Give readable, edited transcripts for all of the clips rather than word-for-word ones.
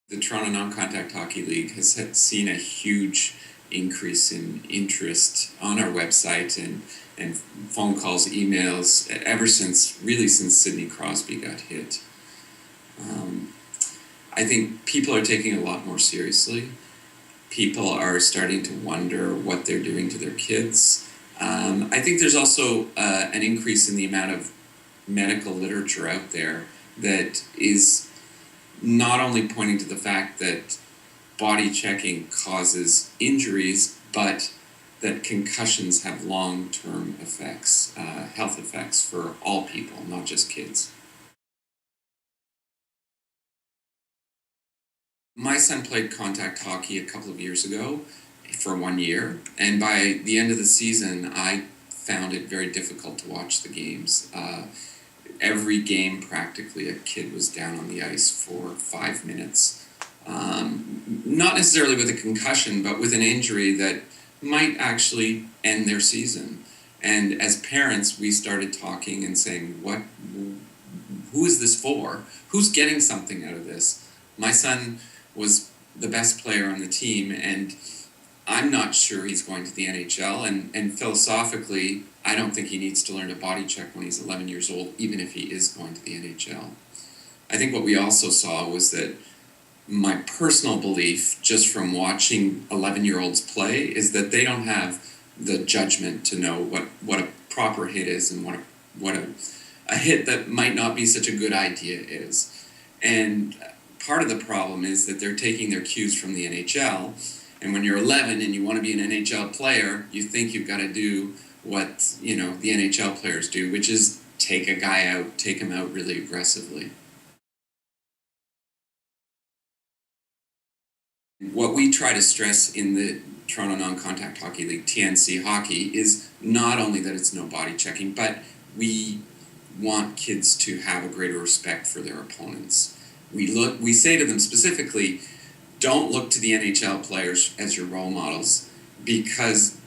The Toronto Non-Contact Hockey League has seen a huge increase in interest on our website and phone calls, emails, ever since, really since Sidney Crosby got hit. I think people are taking a lot more seriously. People are starting to wonder what they're doing to their kids. I think there's also an increase in the amount of medical literature out there that is not only pointing to the fact that body checking causes injuries, but that concussions have long-term effects, health effects for all people, not just kids. My son played contact hockey a couple of years ago for 1 year, and by the end of the season, I found it very difficult to watch the games. Every game, practically, a kid was down on the ice for 5 minutes. Not necessarily with a concussion, but with an injury that might actually end their season. And as parents, we started talking and saying, who is this for? Who's getting something out of this? My son was the best player on the team, and I'm not sure he's going to the NHL, and philosophically, I don't think he needs to learn to body check when he's 11 years old, even if he is going to the NHL. I think what we also saw was that my personal belief, just from watching 11-year-olds play, is that they don't have the judgment to know what a proper hit is and what a hit that might not be such a good idea is. And part of the problem is that they're taking their cues from the NHL, and when you're 11 and you want to be an NHL player, you think you've got to do what the NHL players do, which is take a guy out, take him out really aggressively. What we try to stress in the Toronto Non-Contact Hockey League, TNC Hockey, is not only that it's no body checking, but we want kids to have a greater respect for their opponents. We say to them specifically, don't look to the NHL players as your role models, because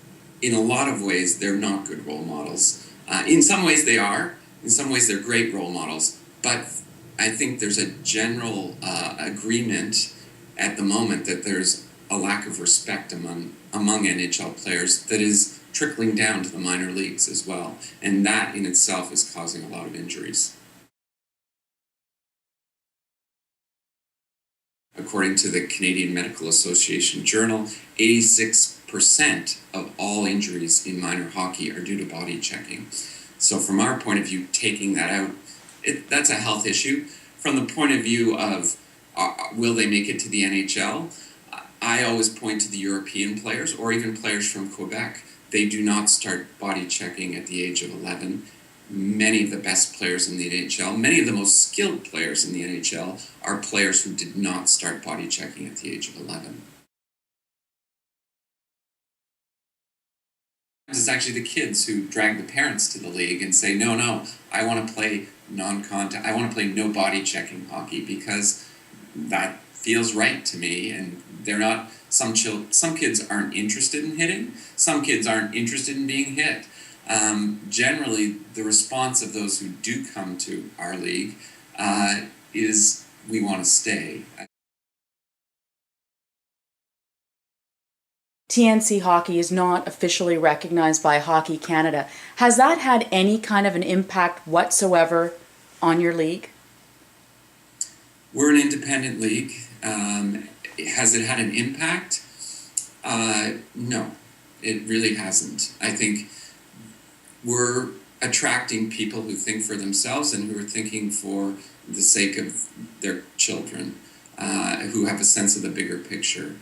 in a lot of ways they're not good role models. In some ways they are, in some ways they're great role models, but I think there's a general agreement at the moment that there's a lack of respect among NHL players that is trickling down to the minor leagues as well, and that in itself is causing a lot of injuries. According to the Canadian Medical Association Journal, 86% of all injuries in minor hockey are due to body checking. So from our point of view, taking that out, that's a health issue. From the point of view of will they make it to the NHL, I always point to the European players or even players from Quebec. They do not start body checking at the age of 11. Many of the best players in the NHL, many of the most skilled players in the NHL are players who did not start body checking at the age of 11. It's actually the kids who drag the parents to the league and say, no, I want to play non-contact, I want to play no body checking hockey because that feels right to me. And they're not, some kids aren't interested in hitting, some kids aren't interested in being hit. Generally, the response of those who do come to our league is, we want to stay. TNC hockey is not officially recognized by Hockey Canada. Has that had any kind of an impact whatsoever on your league? We're an independent league. Has it had an impact? No, it really hasn't. I think we're attracting people who think for themselves and who are thinking for the sake of their children, who have a sense of the bigger picture.